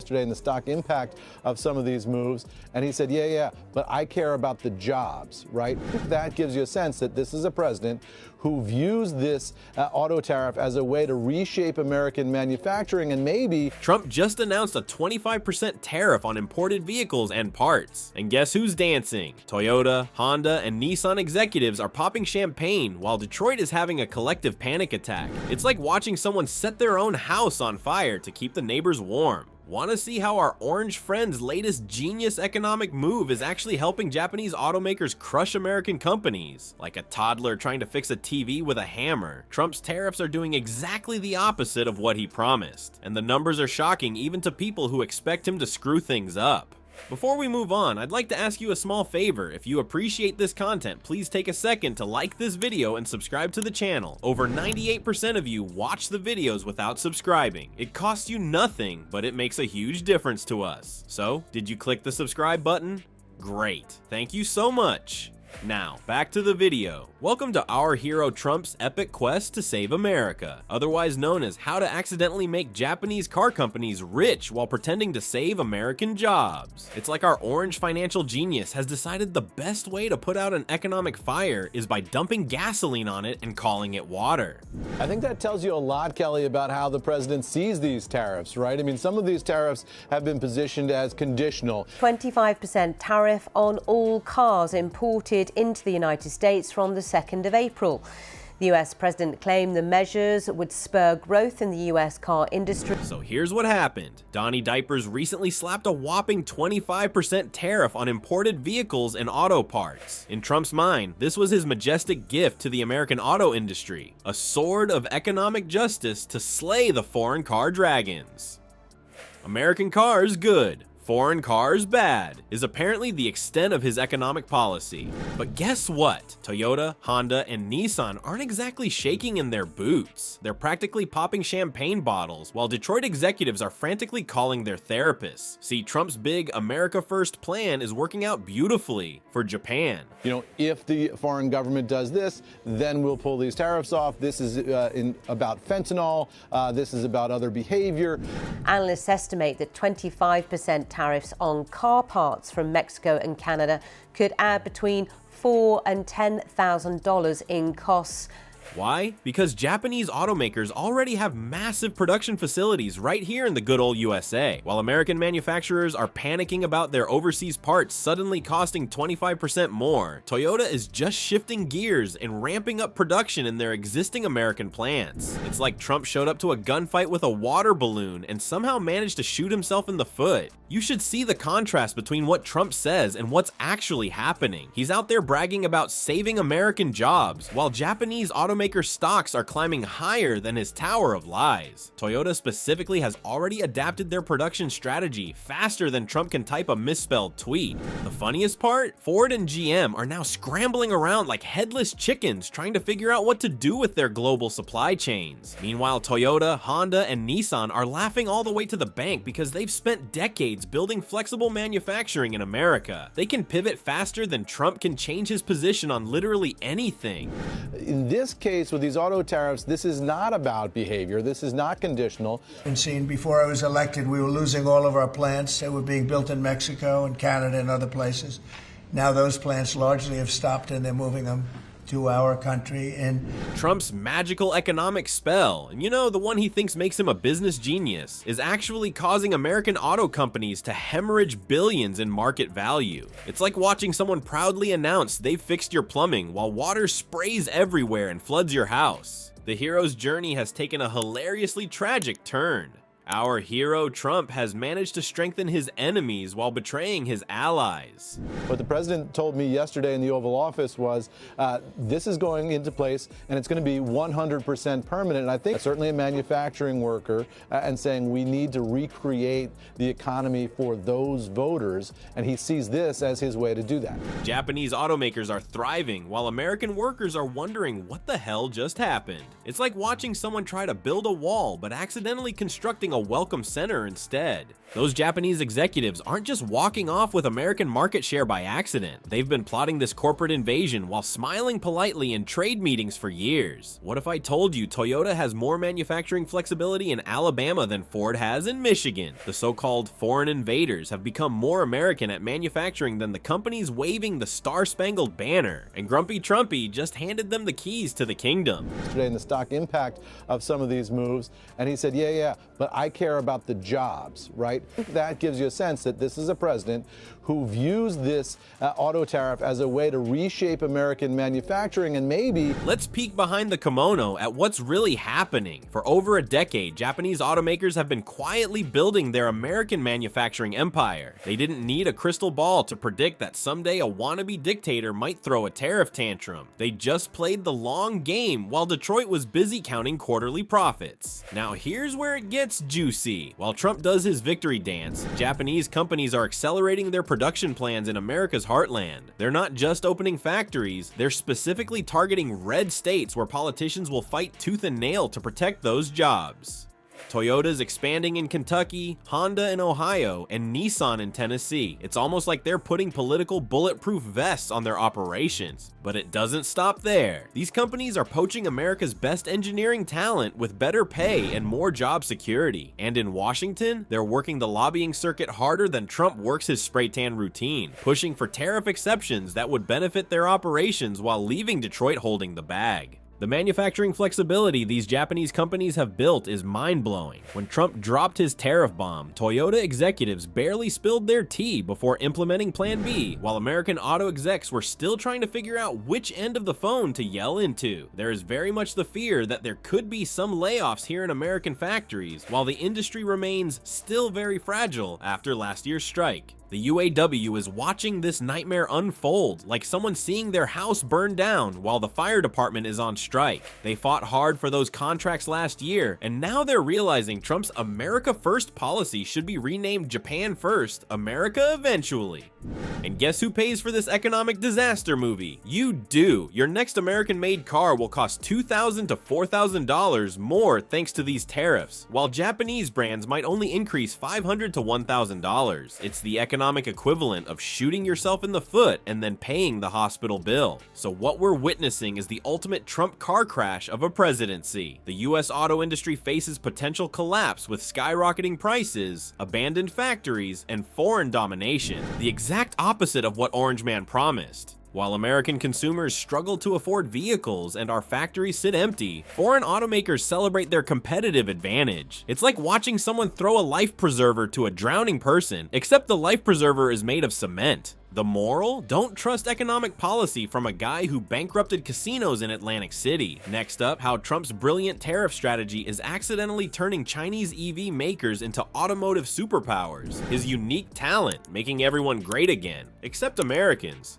yesterday and the stock impact of some of these moves. And he said, yeah, but I care about the jobs, right? That gives you a sense that this is a president who views this auto tariff as a way to reshape American manufacturing, and maybe Trump just announced a 25% tariff on imported vehicles and parts. And guess who's dancing? Toyota, Honda, and Nissan executives are popping champagne while Detroit is having a collective panic attack. It's like watching someone set their own house on fire to keep the neighbors warm. Want to see how our orange friend's latest genius economic move is actually helping Japanese automakers crush American companies? Like a toddler trying to fix a TV with a hammer, Trump's tariffs are doing exactly the opposite of what he promised. And the numbers are shocking even to people who expect him to screw things up. Before we move on, I'd like to ask you a small favor. If you appreciate this content, please take a second to like this video and subscribe to the channel. Over 98% of you watch the videos without subscribing. It costs you nothing, but it makes a huge difference to us. So, did you click the subscribe button? Great. Thank you so much. Now, back to the video. Welcome to our hero Trump's epic quest to save America, otherwise known as how to accidentally make Japanese car companies rich while pretending to save American jobs. It's like our orange financial genius has decided the best way to put out an economic fire is by dumping gasoline on it and calling it water. I think that tells you a lot, Kelly, about how the president sees these tariffs, right? I mean, some of these tariffs have been positioned as conditional. 25% tariff on all cars imported into the United States from the 2nd of April. The US president claimed the measures would spur growth in the US car industry. So here's what happened. Donnie Diapers recently slapped a whopping 25% tariff on imported vehicles and auto parts. In Trump's mind, this was his majestic gift to the American auto industry, a sword of economic justice to slay the foreign car dragons. American cars good, foreign cars bad, is apparently the extent of his economic policy. But guess what? Toyota, Honda, and Nissan aren't exactly shaking in their boots. They're practically popping champagne bottles, while Detroit executives are frantically calling their therapists. See, Trump's big America First plan is working out beautifully for Japan. You know, if the foreign government does this, then we'll pull these tariffs off. This is about fentanyl. This is about other behavior. Analysts estimate that 25% tariffs on car parts from Mexico and Canada could add between $4,000 and $10,000 in costs. Why? Because Japanese automakers already have massive production facilities right here in the good old USA, while American manufacturers are panicking about their overseas parts suddenly costing 25% more. Toyota is just shifting gears and ramping up production in their existing American plants. It's like Trump showed up to a gunfight with a water balloon and somehow managed to shoot himself in the foot. You should see the contrast between what Trump says and what's actually happening. He's out there bragging about saving American jobs, while Japanese automakers stocks are climbing higher than his tower of lies. Toyota specifically has already adapted their production strategy faster than Trump can type a misspelled tweet. The funniest part? Ford and GM are now scrambling around like headless chickens trying to figure out what to do with their global supply chains. Meanwhile, Toyota, Honda, and Nissan are laughing all the way to the bank because they've spent decades building flexible manufacturing in America. They can pivot faster than Trump can change his position on literally anything. In this case, with these auto tariffs, this is not about behavior. This is not conditional. And seen before I was elected, we were losing all of our plants that were being built in Mexico and Canada and other places. Now those plants largely have stopped and they're moving them to our country. And Trump's magical economic spell, and you know, the one he thinks makes him a business genius, is actually causing American auto companies to hemorrhage billions in market value. It's like watching someone proudly announce they've fixed your plumbing while water sprays everywhere and floods your house. The hero's journey has taken a hilariously tragic turn. Our hero Trump has managed to strengthen his enemies while betraying his allies. What the president told me yesterday in the Oval Office was this is going into place and it's going to be 100% permanent. And I think certainly a manufacturing worker and saying we need to recreate the economy for those voters. And he sees this as his way to do that. Japanese automakers are thriving while American workers are wondering what the hell just happened. It's like watching someone try to build a wall but accidentally constructing a a welcome center instead. Those Japanese executives aren't just walking off with American market share by accident. They've been plotting this corporate invasion while smiling politely in trade meetings for years. What if I told you Toyota has more manufacturing flexibility in Alabama than Ford has in Michigan? The so-called foreign invaders have become more American at manufacturing than the companies waving the Star-Spangled Banner, and Grumpy Trumpy just handed them the keys to the kingdom. Yesterday in the stock impact of some of these moves, and he said, yeah, but I care about the jobs, right? That gives you a sense that this is a president who views this auto tariff as a way to reshape American manufacturing, and maybe... Let's peek behind the kimono at what's really happening. For over a decade, Japanese automakers have been quietly building their American manufacturing empire. They didn't need a crystal ball to predict that someday a wannabe dictator might throw a tariff tantrum. They just played the long game while Detroit was busy counting quarterly profits. Now here's where it gets juicy. While Trump does his victory dance, Japanese companies are accelerating their production plans in America's heartland. They're not just opening factories, they're specifically targeting red states where politicians will fight tooth and nail to protect those jobs. Toyota's expanding in Kentucky, Honda in Ohio, and Nissan in Tennessee. It's almost like they're putting political bulletproof vests on their operations. But it doesn't stop there. These companies are poaching America's best engineering talent with better pay and more job security. And in Washington, they're working the lobbying circuit harder than Trump works his spray tan routine, pushing for tariff exceptions that would benefit their operations while leaving Detroit holding the bag. The manufacturing flexibility these Japanese companies have built is mind-blowing. When Trump dropped his tariff bomb, Toyota executives barely spilled their tea before implementing Plan B, while American auto execs were still trying to figure out which end of the phone to yell into. There is very much the fear that there could be some layoffs here in American factories, while the industry remains still very fragile after last year's strike. The UAW is watching this nightmare unfold, like someone seeing their house burn down while the fire department is on strike. They fought hard for those contracts last year, and now they're realizing Trump's America First policy should be renamed Japan First, America Eventually. And guess who pays for this economic disaster movie? You do. Your next American-made car will cost $2,000 to $4,000 more thanks to these tariffs, while Japanese brands might only increase $500 to $1,000. It's the economic equivalent of shooting yourself in the foot and then paying the hospital bill. So what we're witnessing is the ultimate Trump car crash of a presidency. The US auto industry faces potential collapse with skyrocketing prices, abandoned factories, and foreign domination. The exact opposite of what Orange Man promised. While American consumers struggle to afford vehicles and our factories sit empty, foreign automakers celebrate their competitive advantage. It's like watching someone throw a life preserver to a drowning person, except the life preserver is made of cement. The moral? Don't trust economic policy from a guy who bankrupted casinos in Atlantic City. Next up, how Trump's brilliant tariff strategy is accidentally turning Chinese EV makers into automotive superpowers. His unique talent, making everyone great again, except Americans.